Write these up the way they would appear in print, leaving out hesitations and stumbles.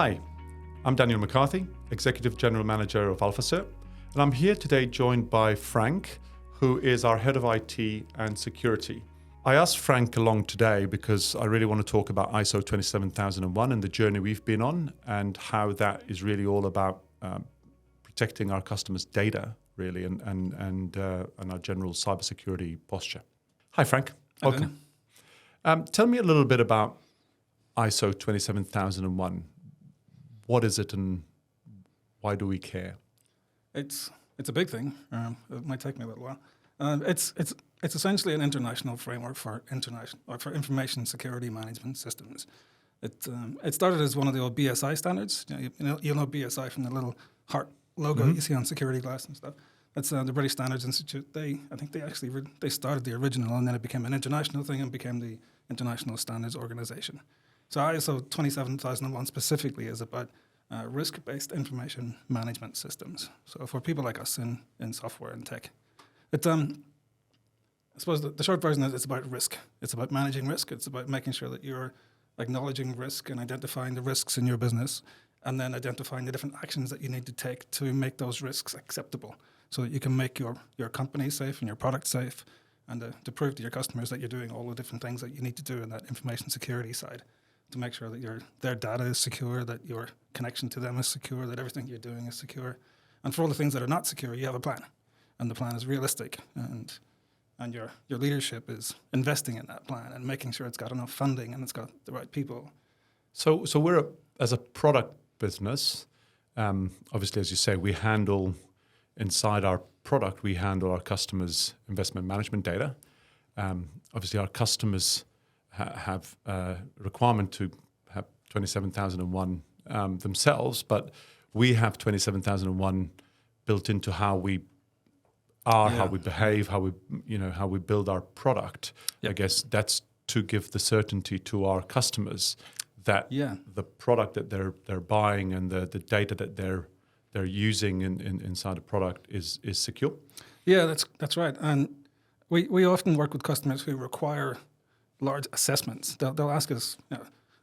Hi, I'm Daniel McCarthy, Executive General Manager of AlphaCert, and I'm here today joined by Frank, who is our Head of IT and Security. I asked Frank along today because I really want to talk about ISO 27001 and the journey we've been on and how that is really all about protecting our customers' data, really, and our general cybersecurity posture. Hi, Frank. Welcome. Tell me a little bit about ISO 27001. What is it and why do we care? It's a big thing. It might take me a little while. It's essentially an international framework for information security management systems. It started as one of the old BSI standards. You'll know BSI from the little heart logo you see on security glass and stuff. That's the British Standards Institute. I think they started the original, and then it became an international thing and became the International Standards Organization. So ISO 27001 specifically is about risk-based information management systems. So for people like us in software and tech, I suppose the short version is it's about risk. It's about managing risk. It's about making sure that you're acknowledging risk and identifying the risks in your business, and then identifying the different actions that you need to take to make those risks acceptable, so that you can make your company safe and your product safe, and to prove to your customers that you're doing all the different things that you need to do in that information security side, to make sure that their data is secure, that your connection to them is secure, that everything you're doing is secure. And for all the things that are not secure, you have a plan. And the plan is realistic. And your leadership is investing in that plan and making sure it's got enough funding and it's got the right people. So we're, as a product business, obviously, as you say, we handle, inside our product, we handle our customers' investment management data. Obviously, our customers have a requirement to have 27001 themselves, but we have 27001 built into how we are, how we behave, how we build our product. Yep. I guess that's to give the certainty to our customers that the product that they're buying and the data that they're using inside a product is secure. Yeah, that's right. And we often work with customers who require large assessments. They'll ask us,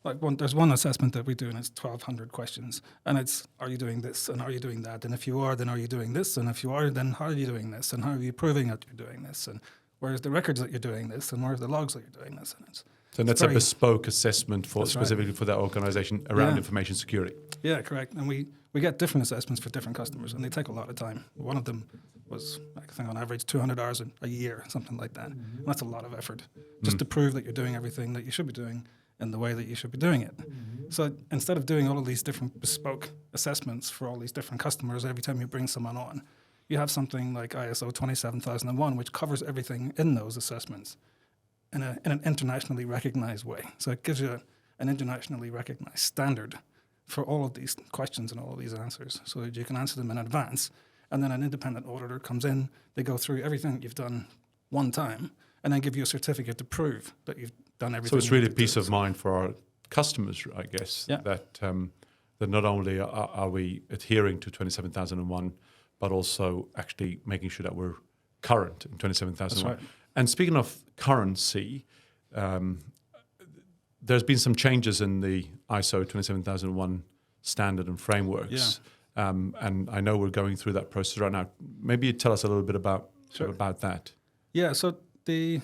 there's one assessment that we do, and it's 1,200 questions, and it's, are you doing this, and are you doing that, and if you are, then are you doing this, and if you are, then how are you doing this, and how are you proving that you're doing this, and where's the records that you're doing this, and where's the logs that you're doing this, and so that's a bespoke assessment specifically for that organization around information security. Yeah, correct. And we get different assessments for different customers, and they take a lot of time. One of them was, I think, on average 200 hours a year, something like that. And that's a lot of effort, just to prove that you're doing everything that you should be doing in the way that you should be doing it. So instead of doing all of these different bespoke assessments for all these different customers every time you bring someone on, you have something like ISO 27001, which covers everything in those assessments in an internationally recognized way. So it gives you an internationally recognized standard for all of these questions and all of these answers, so that you can answer them in advance. And then an independent auditor comes in, they go through everything that you've done one time, and then give you a certificate to prove that you've done everything. So it's really peace of mind for our customers, I guess, that not only are we adhering to 27001, but also actually making sure that we're current in 27001. That's right. And speaking of currency, there's been some changes in the ISO 27001 standard and frameworks. Yeah. And I know we're going through that process right now. Maybe you tell us a little bit about that. Yeah, so the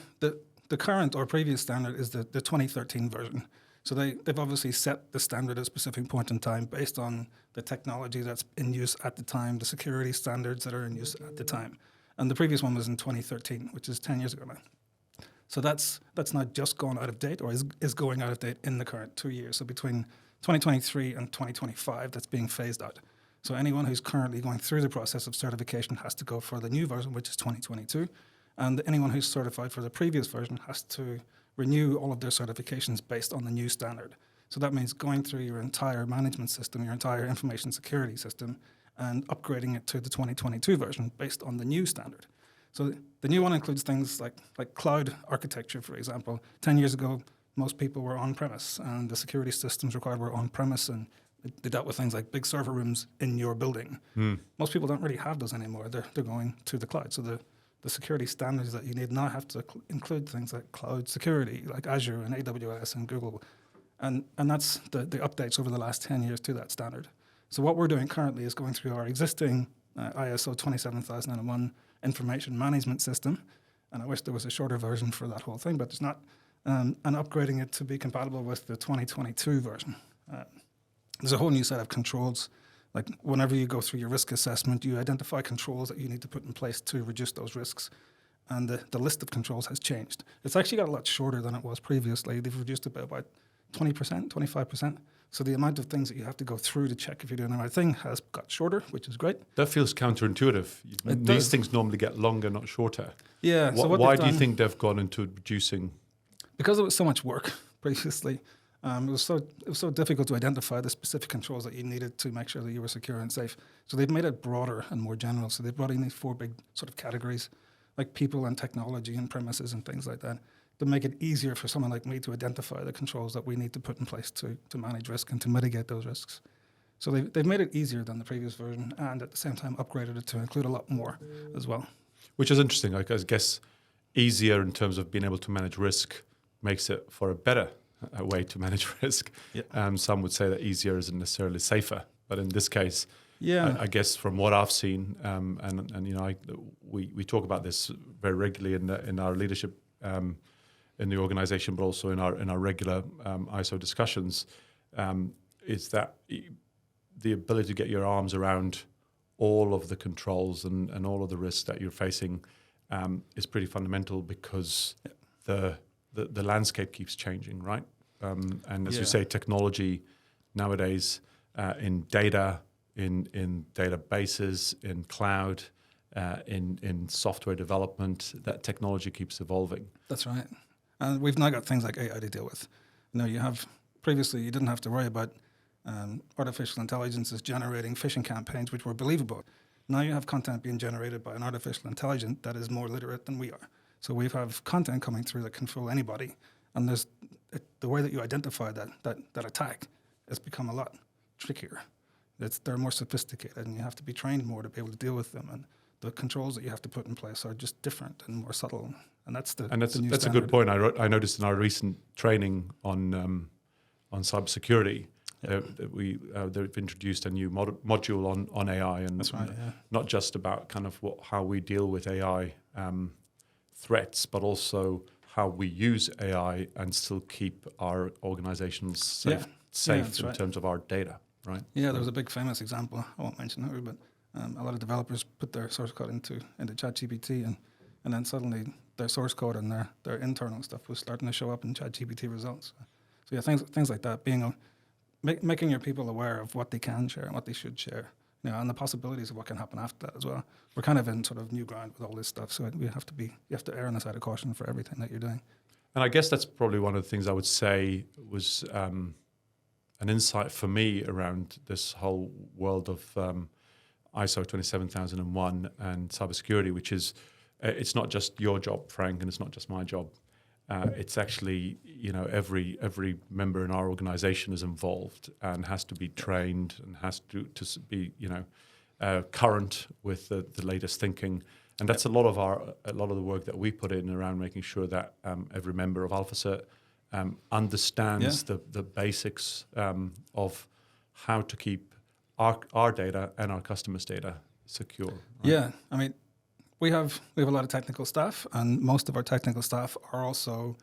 current or previous standard is the 2013 version. So they've obviously set the standard at a specific point in time based on the technology that's in use at the time, the security standards that are in use at the time. And the previous one was in 2013, which is 10 years ago now. So that's not just gone out of date, or is going out of date in the current 2 years. So between 2023 and 2025, that's being phased out. So anyone who's currently going through the process of certification has to go for the new version, which is 2022. And anyone who's certified for the previous version has to renew all of their certifications based on the new standard. So that means going through your entire management system, your entire information security system, and upgrading it to the 2022 version based on the new standard. So the new one includes things like cloud architecture, for example. 10 years ago, most people were on-premise, and the security systems required were on-premise, and they dealt with things like big server rooms in your building. Most people don't really have those anymore. They're going to the cloud. So the security standards that you need now have to include things like cloud security, like Azure and AWS and Google And that's the updates over the last 10 years to that standard. So what we're doing currently is going through our existing ISO 27001 information management system. And I wish there was a shorter version for that whole thing, but there's not. And upgrading it to be compatible with the 2022 version. There's a whole new set of controls. Like whenever you go through your risk assessment, you identify controls that you need to put in place to reduce those risks. And the list of controls has changed. It's actually got a lot shorter than it was previously. They've reduced it by about 20%, 25%. So the amount of things that you have to go through to check if you're doing the right thing has got shorter, which is great. That feels counterintuitive. It These does. things normally get longer, not shorter. Yeah. So Why do you think they've gone into reducing? Because it was so much work previously, it was so difficult to identify the specific controls that you needed to make sure that you were secure and safe. So they've made it broader and more general. So they've brought in these 4 big sort of categories, like people and technology and premises and things like that, to make it easier for someone like me to identify the controls that we need to put in place to manage risk and to mitigate those risks. So they've made it easier than the previous version, and at the same time upgraded it to include a lot more as well. Which is interesting. I guess easier in terms of being able to manage risk makes it for a better way to manage risk. Yeah. Some would say that easier isn't necessarily safer, but in this case, Yeah. I guess from what I've seen, and you know, we talk about this very regularly in our leadership in the organization, but also in our regular ISO discussions, is that the ability to get your arms around all of the controls and all of the risks that you're facing is pretty fundamental, because the landscape keeps changing, right? And as you say, technology nowadays in data, in databases, in cloud, in software development, that technology keeps evolving. That's right. And we've now got things like AI to deal with. Previously you didn't have to worry about artificial intelligence is generating phishing campaigns which were believable. Now you have content being generated by an artificial intelligence that is more literate than we are. So we have content coming through that can fool anybody. And the way that you identify that attack has become a lot trickier. They're more sophisticated, and you have to be trained more to be able to deal with them. And the controls that you have to put in place are just different and more subtle. And that's the new that's a good point. I noticed in our recent training on cybersecurity, they've introduced a new module on AI, and that's right, yeah. Not just about kind of how we deal with AI threats, but also how we use AI and still keep our organizations safe in terms of our data, right? Yeah, there was a big famous example. I won't mention who, but a lot of developers put their source code into ChatGPT, and then suddenly their source code and their internal stuff was starting to show up in ChatGPT results. So yeah, things like that, making your people aware of what they can share and what they should share, and the possibilities of what can happen after that as well. We're kind of in sort of new ground with all this stuff, so you have to err on the side of caution for everything that you're doing. And I guess that's probably one of the things I would say was an insight for me around this whole world of ISO 27001 and cybersecurity, which is it's not just your job, Frank, and it's not just my job. It's actually, every member in our organization is involved and has to be trained and has to be, current with the latest thinking. And that's a lot of the work that we put in around making sure that every member of AlphaCert understands the basics of how to keep our data and our customers' data secure. Right? Yeah, I mean, we have a lot of technical staff, and most of our technical staff are also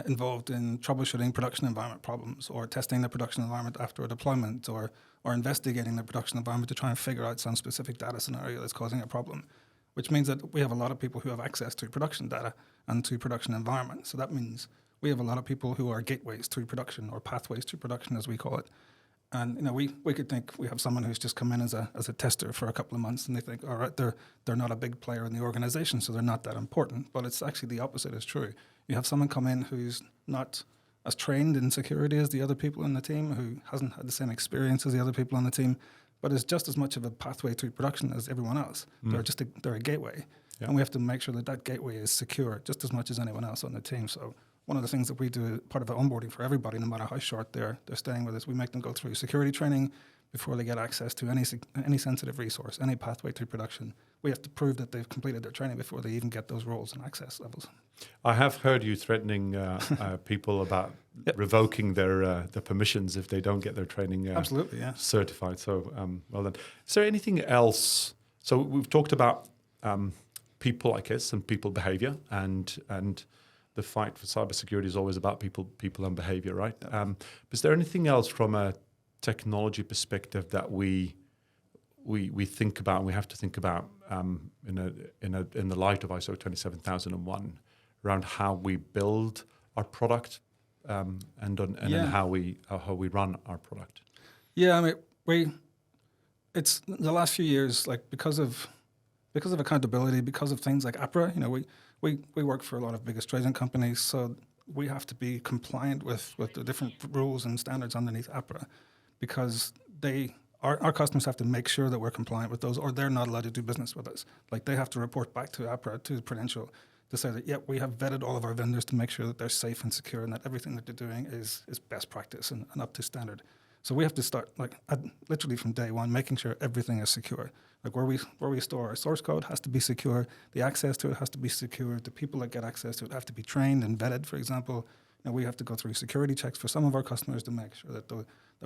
involved in troubleshooting production environment problems, or testing the production environment after a deployment, or investigating the production environment to try and figure out some specific data scenario that's causing a problem, which means that we have a lot of people who have access to production data and to production environment. So that means we have a lot of people who are gateways to production, or pathways to production, as we call it. And we could think we have someone who's just come in as a tester for a couple of months, and they think, all right, they're not a big player in the organization, so they're not that important. But it's actually the opposite is true. You have someone come in who's not as trained in security as the other people in the team, who hasn't had the same experience as the other people on the team, but is just as much of a pathway to production as everyone else. They're a gateway, and we have to make sure that gateway is secure just as much as anyone else on the team. So one of the things that we do, part of our onboarding for everybody, no matter how short they're staying with us, we make them go through security training before they get access to any sensitive resource, any pathway to production. we have to prove that they've completed their training before they even get those roles and access levels. I have heard you threatening people about revoking their permissions if they don't get their training Absolutely, yeah. certified. So, well done. Is there anything else? So we've talked about people, I guess, and people behavior, and the fight for cybersecurity is always about people and behavior, right? Is there anything else from a technology perspective that we think about, and we have to think about in the light of ISO 27001 around how we build our product and then how we run our product? Yeah, I mean, it's the last few years, like because of accountability, because of things like APRA. You know, we work for a lot of big Australian companies, so we have to be compliant with the different rules and standards underneath APRA, because our customers have to make sure that we're compliant with those, or they're not allowed to do business with us. Like they have to report back to APRA, to Prudential, to say that, we have vetted all of our vendors to make sure that they're safe and secure and that everything that they're doing is best practice and up to standard. So we have to start literally from day one, making sure everything is secure. Like where we store our source code has to be secure. The access to it has to be secure. The people that get access to it have to be trained and vetted. For example, we have to go through security checks for some of our customers to make sure that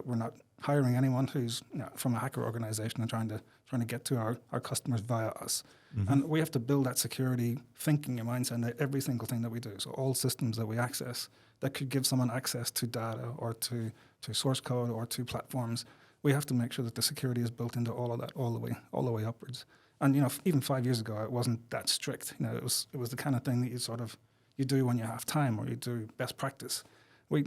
we're not hiring anyone who's from a hacker organization and trying to get to our customers via us. Mm-hmm. And we have to build that security thinking and mindset in every single thing that we do. So all systems that we access that could give someone access to data or to source code or to platforms, we have to make sure that the security is built into all of that all the way upwards. And even 5 years ago, it wasn't that strict. It was the kind of thing that you do when you have time, or you do best practice. We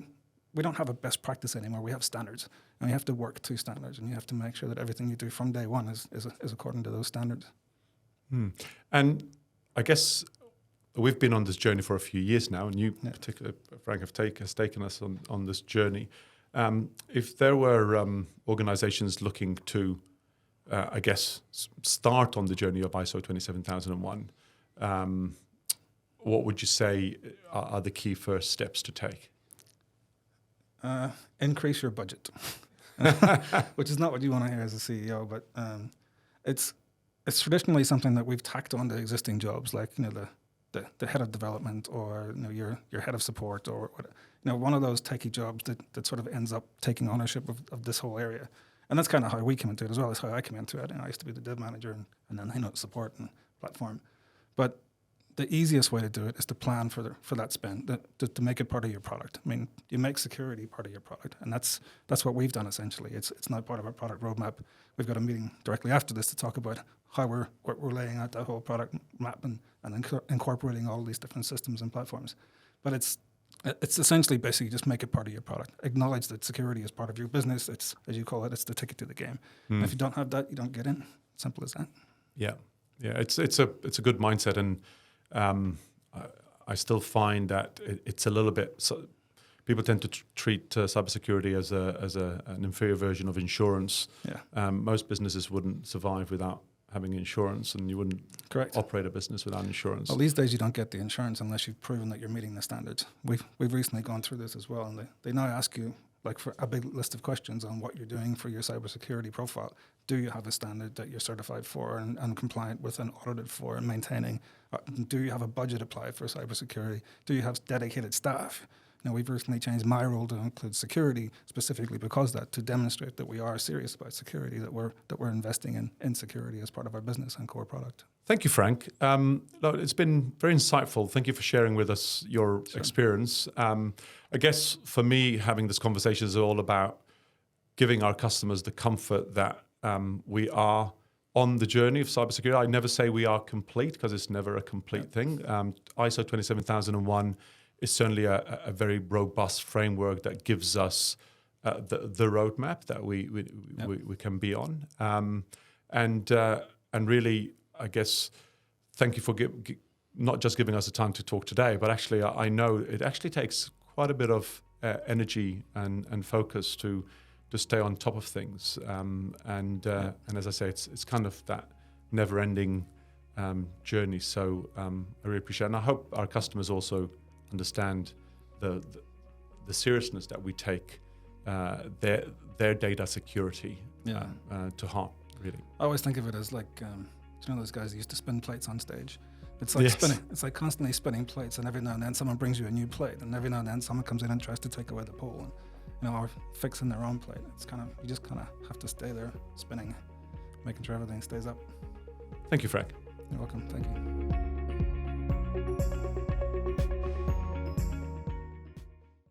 don't have a best practice anymore. We have standards, and you have to work to standards, and you have to make sure that everything you do from day one is according to those standards. And I guess we've been on this journey for a few years now, and you, particularly, Frank, has taken us on this journey. If there were organizations looking to, I guess, start on the journey of ISO 27001, what would you say are the key first steps to take? Increase your budget, which is not what you want to hear as a CEO, but it's traditionally something that we've tacked on to existing jobs, like the head of development, or your head of support, or one of those techie jobs that sort of ends up taking ownership of this whole area. And that's kind of how we came into it as well. That's how I came into it. I used to be the dev manager and then support and platform. But the easiest way to do it is to plan for that spend, to make it part of your product. I mean, you make security part of your product, and that's what we've done essentially. It's not part of our product roadmap. We've got a meeting directly after this to talk about how we're laying out that whole product map and incorporating all these different systems and platforms. But it's essentially basically just make it part of your product. Acknowledge that security is part of your business. It's, as you call it, it's the ticket to the game. And if you don't have that, you don't get in. Simple as that. Yeah. It's a good mindset, and I still find that it's a little bit. So people tend to treat cybersecurity as an inferior version of insurance. Yeah. Most businesses wouldn't survive without having insurance, and you wouldn't operate a business without insurance. Well, these days you don't get the insurance unless you've proven that you're meeting the standards. We've recently gone through this as well, and they now ask you for a big list of questions on what you're doing for your cybersecurity profile. Do you have a standard that you're certified for and compliant with and audited for and maintaining? Do you have a budget applied for cybersecurity? Do you have dedicated staff? We've recently changed my role to include security specifically because to demonstrate that we are serious about security, that we're investing in security as part of our business and core product. Thank you, Frank. It's been very insightful. Thank you for sharing with us your experience. I guess for me, having this conversation is all about giving our customers the comfort that we are on the journey of cybersecurity. I never say we are complete, because it's never a complete thing. ISO 27001 is certainly a very robust framework that gives us the roadmap that we can be on. And really, I guess, thank you for not just giving us the time to talk today, but actually I know it actually takes quite a bit of energy and focus to stay on top of things. And as I say, it's kind of that never-ending journey. So I really appreciate it. And I hope our customers also understand the seriousness that we take their data security to heart, really. I always think of it as like Do you know those guys that used to spin plates on stage? It's like Yes. spinning. It's like constantly spinning plates, and every now and then someone brings you a new plate, and every now and then someone comes in and tries to take away the pole, and or fixing their own plate. It's you just kind of have to stay there spinning, making sure everything stays up. Thank you, Frank. You're welcome. Thank you.